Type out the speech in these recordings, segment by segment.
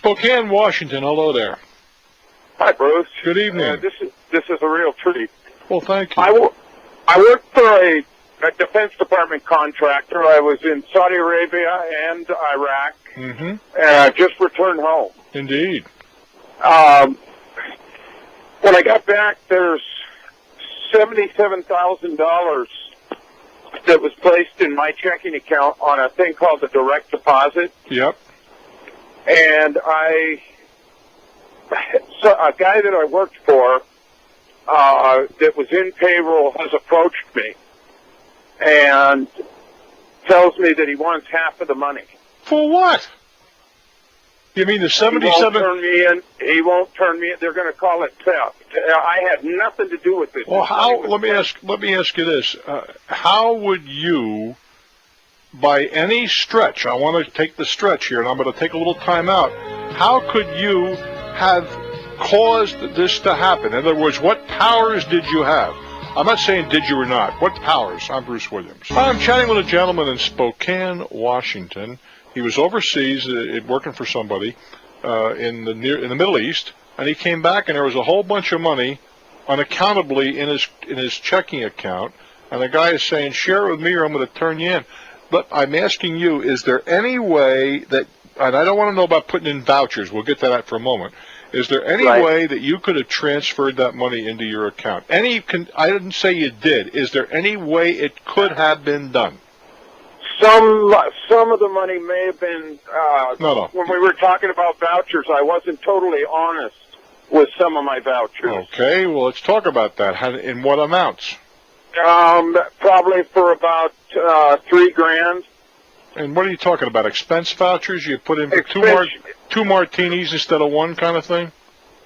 Spokane, Washington. Hello there. Hi, Bruce. Good evening. This is a real treat. Well, thank you. I work for a Defense Department contractor. I was in Saudi Arabia and Iraq, and I just returned home. Indeed. When I got back, there's $77,000 that was placed in my checking account on a thing called the direct deposit. Yep. And so a guy that I worked for that was in payroll has approached me and tells me that he wants half of the money. For what? You mean the 77? He won't turn me in. He won't turn me in. They're going to call it theft. I had nothing to do with this. Well, how? Let me ask you this: how would you, by any stretch, I want to take the stretch here, and I'm going to take a little time out. How could you have caused this to happen? In other words, what powers did you have? I'm not saying did you or not. What powers? I'm Bruce Williams. I'm chatting with a gentleman in Spokane, Washington. He was overseas working for somebody in the Middle East, and he came back, and there was a whole bunch of money unaccountably in his checking account. And the guy is saying, "Share it with me, or I'm going to turn you in." But I'm asking you, is there any way that, and I don't want to know about putting in vouchers. We'll get to that for a moment. Is there any way that you could have transferred that money into your account? I didn't say you did. Is there any way it could have been done? Some of the money may have been. No. When we were talking about vouchers, I wasn't totally honest with some of my vouchers. Okay, well, let's talk about that. In what amounts? Probably for about $3,000. And what are you talking about? Expense vouchers? You put in for two martinis instead of one, kind of thing?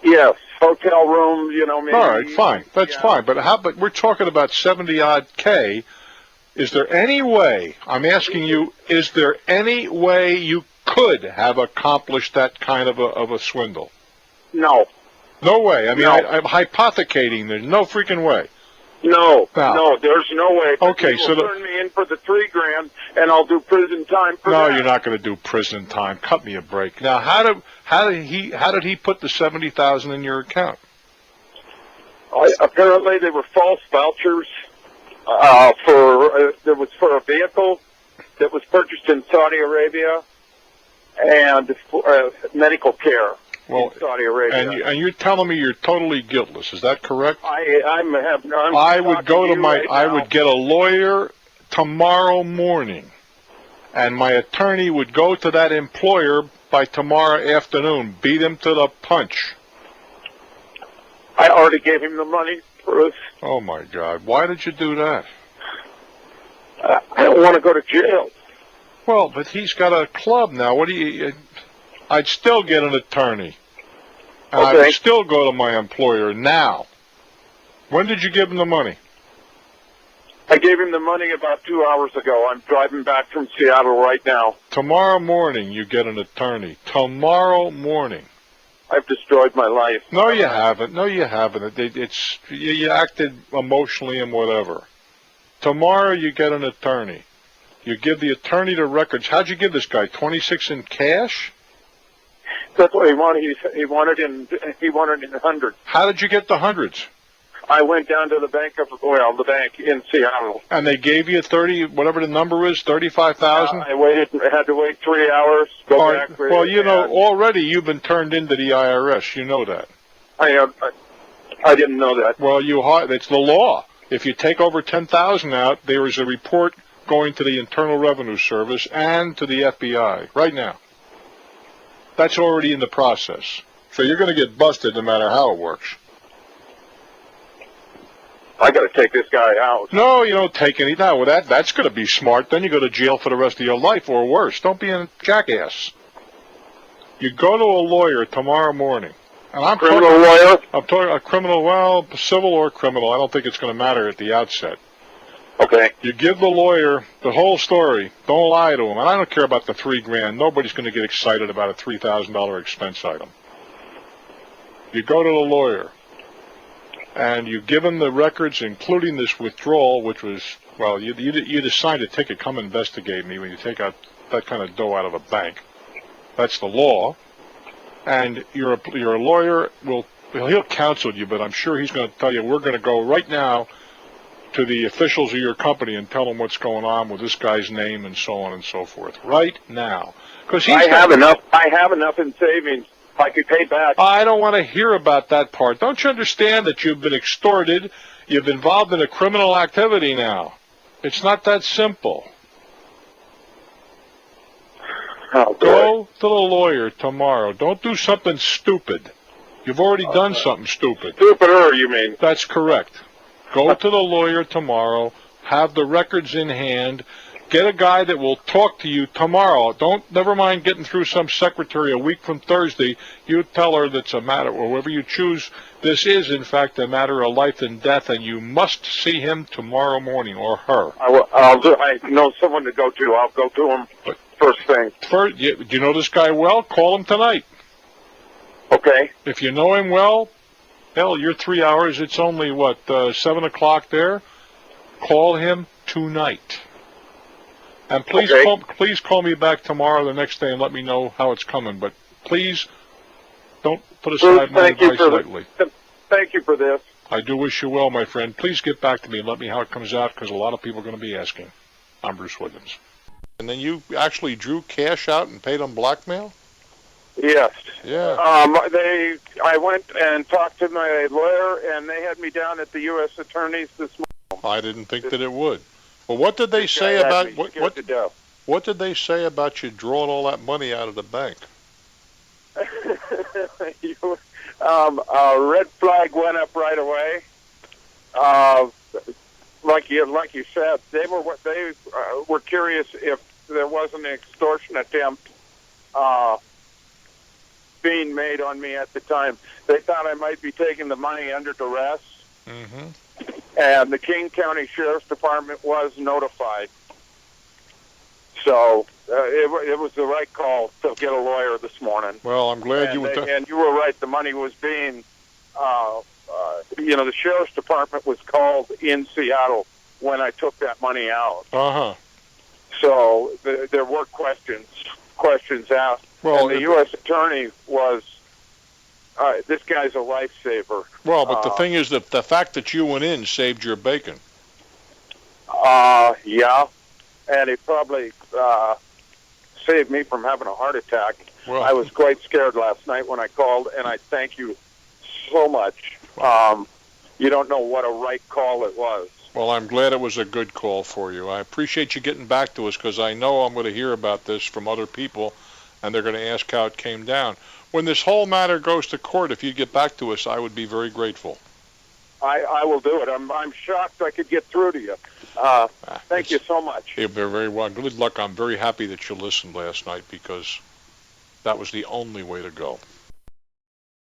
Yes, hotel room. Maybe. All right, fine. That's fine. But we're talking about 70-odd K. Is there any way? I'm asking you. Is there any way you could have accomplished that kind of a swindle? No. No way. I mean, I'm hypothecating. There's no freaking way. No, there's no way. Okay, so turn me in for the $3,000, and I'll do prison time for that. No, you're not going to do prison time. Cut me a break. Now, how did he put the $70,000 in your account? Apparently, they were false vouchers. There was for a vehicle that was purchased in Saudi Arabia, and medical care. Well, in Saudi Arabia. And you're telling me you're totally guiltless. Is that correct? I would get a lawyer tomorrow morning, and my attorney would go to that employer by tomorrow afternoon, beat him to the punch. I already gave him the money, Bruce. Oh my God! Why did you do that? I don't want to go to jail. Well, but he's got a club now. What do you? I'd still get an attorney. And I would still go to my employer now. When did you give him the money? I gave him the money about 2 hours ago. I'm driving back from Seattle right now. Tomorrow morning you get an attorney. Tomorrow morning. I've destroyed my life. No, you haven't. No, you haven't. You acted emotionally and whatever. Tomorrow you get an attorney. You give the attorney the records. How'd you give this guy? 26 in cash? That's what he wanted. He wanted in hundreds. How did you get the hundreds? I went down to the bank in Seattle. And they gave you 30, whatever the number is, 35,000. I had to wait 3 hours. Go back. Well, already you've been turned into the IRS. You know that. I didn't know that. Well, it's the law. If you take over 10,000 out, there is a report going to the Internal Revenue Service and to the FBI right now. That's already in the process. So you're going to get busted no matter how it works. I got to take this guy out. No, you don't take any. No, that's going to be smart. Then you go to jail for the rest of your life, or worse. Don't be a jackass. You go to a lawyer tomorrow morning. And I'm talking a criminal, well, civil or criminal. I don't think it's going to matter at the outset. Okay. You give the lawyer the whole story. Don't lie to him. And I don't care about the $3,000. Nobody's going to get excited about a $3,000 expense item. You go to the lawyer, and you give him the records, including this withdrawal, which was, well, you signed a ticket, come investigate me when you take out that kind of dough out of a bank. That's the law. and your lawyer he'll counsel you, but I'm sure he's going to tell you, we're going to go right now to the officials of your company and tell them what's going on with this guy's name and so on and so forth. Right now. Because I have enough in savings. I could pay back. I don't want to hear about that part. Don't you understand that you've been extorted? You've been involved in a criminal activity now. It's not that simple. Oh, go to the lawyer tomorrow. Don't do something stupid. You've already done something stupid. Stupider, you mean? That's correct. Go to the lawyer tomorrow. Have the records in hand. Get a guy that will talk to you tomorrow. Never mind getting through some secretary a week from Thursday. You tell her that's a matter, or whoever you choose, this is, in fact, a matter of life and death, and you must see him tomorrow morning, or her. I know someone to go to. I'll go to him first thing. Do you know this guy well? Call him tonight. Okay. If you know him well, hell, you're 3 hours. It's only, 7 o'clock there? Call him tonight. And please, please call me back tomorrow, the next day, and let me know how it's coming. But please, don't put aside my advice lightly. Thank you for this. I do wish you well, my friend. Please get back to me and let me know how it comes out, because a lot of people are going to be asking. I'm Bruce Williams. And then you actually drew cash out and paid them blackmail? Yes. Yeah. I went and talked to my lawyer, and they had me down at the U.S. Attorney's this morning. I didn't think that it would. Well, what did they say about what did they say about you drawing all that money out of the bank? A red flag went up right away. Like you said, they were curious if there was an extortion attempt being made on me at the time. They thought I might be taking the money under duress. Mm-hmm. And the King County Sheriff's Department was notified. So it was the right call to get a lawyer this morning. Well, I'm glad you were. And you were right. The money was being, the Sheriff's Department was called in Seattle when I took that money out. Uh-huh. So there were questions asked. Well, and the U.S. Attorney was, this guy's a lifesaver. Well, but the thing is that the fact that you went in saved your bacon. Yeah. And it probably saved me from having a heart attack. Well, I was quite scared last night when I called, and I thank you so much. You don't know what a right call it was. Well, I'm glad it was a good call for you. I appreciate you getting back to us, because I know I'm going to hear about this from other people, and they're going to ask how it came down. When this whole matter goes to court, if you get back to us, I would be very grateful. I will do it. I'm shocked I could get through to you. Thank you so much. You're very well. Good luck. I'm very happy that you listened last night, because that was the only way to go.